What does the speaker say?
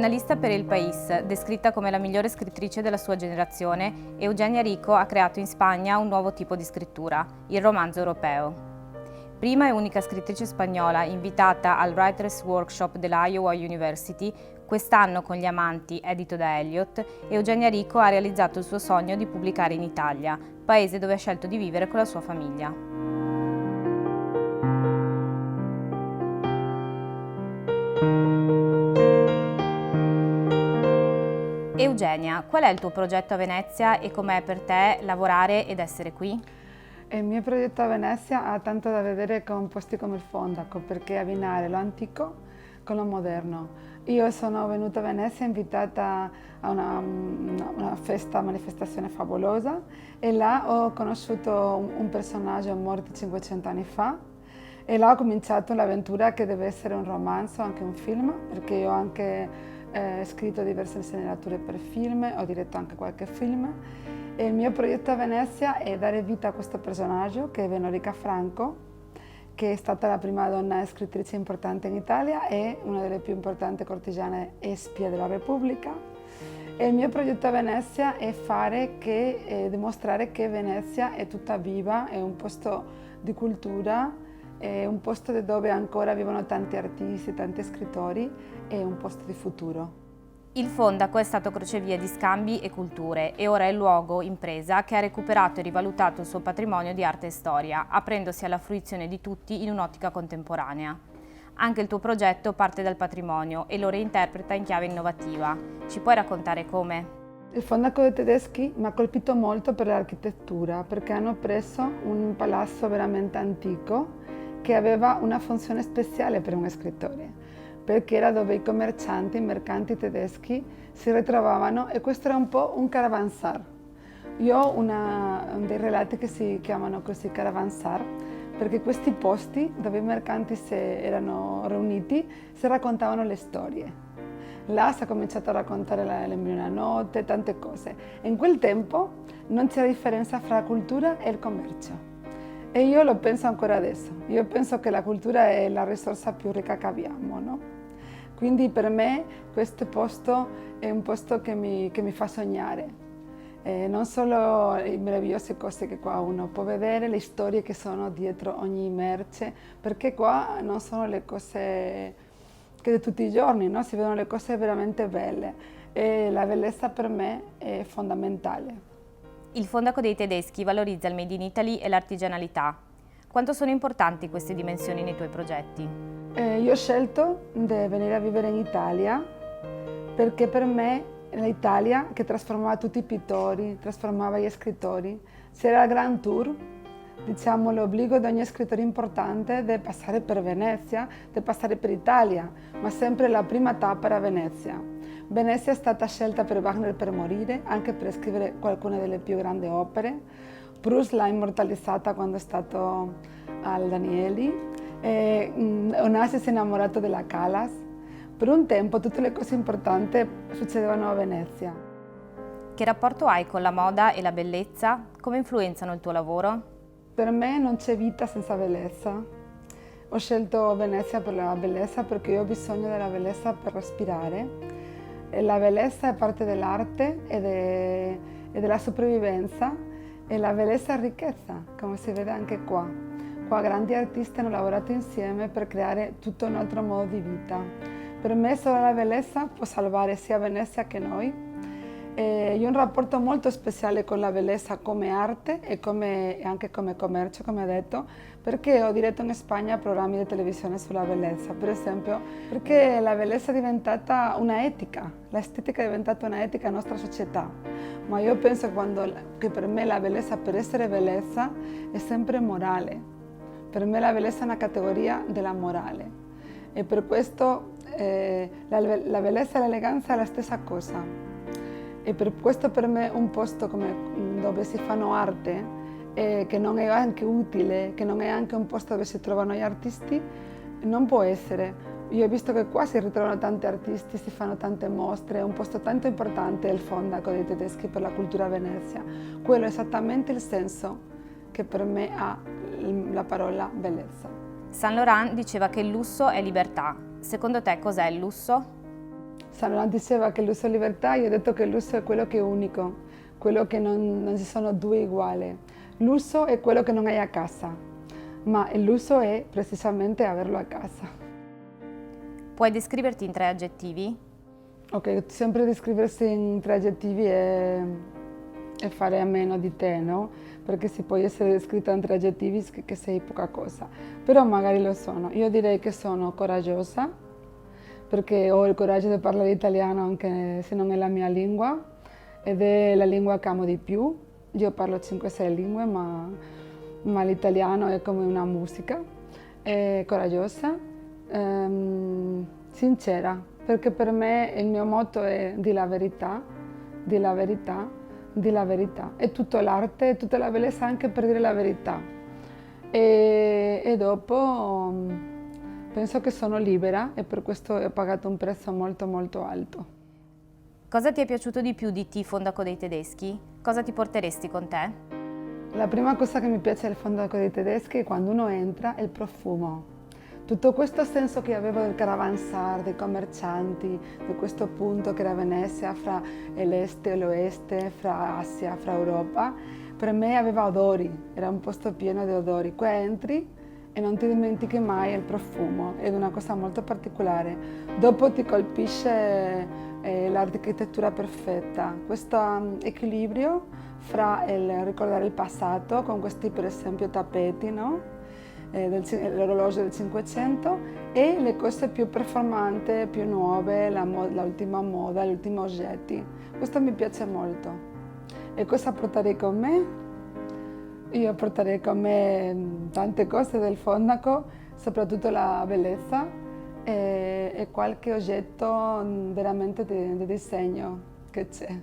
Giornalista per Il País, descritta come la migliore scrittrice della sua generazione, Eugenia Rico ha creato in Spagna un nuovo tipo di scrittura, il romanzo europeo. Prima e unica scrittrice spagnola invitata al Writers' Workshop della Iowa University, quest'anno con Gli Amanti, edito da Eliot, Eugenia Rico ha realizzato il suo sogno di pubblicare in Italia, paese dove ha scelto di vivere con la sua famiglia. Eugenia, qual è il tuo progetto a Venezia e com'è per te lavorare ed essere qui? Il mio progetto a Venezia ha tanto da vedere con posti come il Fondaco, perché abbinare lo antico con lo moderno. Io sono venuta a Venezia invitata a una festa, manifestazione favolosa, e là ho conosciuto un personaggio morto 500 anni fa, e là ho cominciato l'avventura che deve essere un romanzo, anche un film, perché io ho anche scritto diverse sceneggiature per film, ho diretto anche qualche film. E il mio progetto a Venezia è dare vita a questo personaggio, che è Veronica Franco, che è stata la prima donna scrittrice importante in Italia e una delle più importanti cortigiane e spie della Repubblica. E il mio progetto a Venezia è dimostrare che Venezia è tutta viva, è un posto di cultura, è un posto dove ancora vivono tanti artisti, tanti scrittori, è un posto di futuro. Il Fondaco è stato crocevia di scambi e culture e ora è il luogo impresa che ha recuperato e rivalutato il suo patrimonio di arte e storia, aprendosi alla fruizione di tutti in un'ottica contemporanea. Anche il tuo progetto parte dal patrimonio e lo reinterpreta in chiave innovativa. Ci puoi raccontare come? Il Fondaco dei Tedeschi mi ha colpito molto per l'architettura, perché hanno preso un palazzo veramente antico che aveva una funzione speciale per uno scrittore, perché era dove i commercianti, i mercanti tedeschi si ritrovavano, e questo era un po' un caravanzar. Io ho dei relati che si chiamano così, caravanzar, perché questi posti dove i mercanti si erano riuniti si raccontavano le storie. Là si è cominciato a raccontare le mille notte, tante cose. E in quel tempo non c'era differenza fra la cultura e il commercio. E io lo penso ancora adesso. Io penso che la cultura è la risorsa più ricca che abbiamo, no? Quindi per me questo posto è un posto che mi fa sognare. Non solo le meravigliose cose che qua uno può vedere, le storie che sono dietro ogni merce, perché qua non sono le cose che di tutti i giorni, no? Si vedono le cose veramente belle, e la bellezza per me è fondamentale. Il Fondaco dei Tedeschi valorizza il Made in Italy e l'artigianalità. Quanto sono importanti queste dimensioni nei tuoi progetti? Io ho scelto di venire a vivere in Italia perché per me l'Italia, che trasformava tutti i pittori, trasformava gli scrittori, c'era il Grand Tour, diciamo l'obbligo di ogni scrittore importante di passare per Venezia, di passare per Italia, ma sempre la prima tappa era Venezia. Venezia è stata scelta per Wagner per morire, anche per scrivere qualcuna delle più grandi opere. Proust l'ha immortalizzata quando è stato al Danieli. Onassis si è innamorato della Callas. Per un tempo tutte le cose importanti succedevano a Venezia. Che rapporto hai con la moda e la bellezza? Come influenzano il tuo lavoro? Per me non c'è vita senza bellezza. Ho scelto Venezia per la bellezza perché io ho bisogno della bellezza per respirare. E la bellezza è parte dell'arte e della sopravvivenza, e la bellezza è ricchezza, come si vede anche qua. Qua grandi artisti hanno lavorato insieme per creare tutto un altro modo di vita. Per me solo la bellezza può salvare sia Venezia che noi. Io ho un rapporto molto speciale con la bellezza come arte e anche come commercio, come ho detto, perché ho diretto in Spagna programmi di televisione sulla bellezza, per esempio, perché la bellezza è diventata una etica, l'estetica è diventata una etica nella nostra società. Ma io penso che per me la bellezza, per essere bellezza, è sempre morale. Per me la bellezza è una categoria della morale, e per questo la bellezza e l'eleganza è la stessa cosa. E per questo per me un posto dove si fanno arte, che non è anche utile, che non è anche un posto dove si trovano gli artisti, non può essere. Io ho visto che qua si ritrovano tanti artisti, si fanno tante mostre, è un posto tanto importante il Fondaco dei Tedeschi per la cultura a Venezia. Quello è esattamente il senso che per me ha la parola bellezza. Saint Laurent diceva che il lusso è libertà. Secondo te cos'è il lusso? Saint diceva che l'uso è libertà, io ho detto che l'uso è quello che è unico, quello che non ci sono due uguali. L'uso è quello che non hai a casa, ma l'uso è precisamente averlo a casa. Puoi descriverti in 3 aggettivi? Ok, sempre descriversi in 3 aggettivi è fare a meno di te, no? Perché si può essere descritta in 3 aggettivi che sei poca cosa, però magari lo sono. Io direi che sono coraggiosa, perché ho il coraggio di parlare italiano anche se non è la mia lingua, ed è la lingua che amo di più. Io parlo 5-6 lingue, ma l'italiano è come una musica. È coraggiosa, sincera, perché per me il mio motto è di la verità, di la verità, di la verità. È tutta l'arte, è tutta la bellezza anche per dire la verità. E dopo penso che sono libera e per questo ho pagato un prezzo molto molto alto. Cosa ti è piaciuto di più di Fondaco dei tedeschi? Cosa ti porteresti con te? La prima cosa che mi piace del Fondaco dei tedeschi è quando uno entra è il profumo. Tutto questo senso che avevo del caravanzar, dei commercianti, di questo punto che era Venezia, fra l'est e l'oeste, fra Asia, fra Europa, per me aveva odori, era un posto pieno di odori. Qua entri e non ti dimentichi mai il profumo, ed è una cosa molto particolare. Dopo ti colpisce l'architettura perfetta, questo equilibrio fra il ricordare il passato, con questi per esempio tappeti, no? L'orologio del 500 e le cose più performanti, più nuove, l'ultima moda, gli ultimi oggetti. Questo mi piace molto. E cosa porterei con me? Io porterei con me tante cose del Fondaco, soprattutto la bellezza e qualche oggetto veramente di disegno che c'è.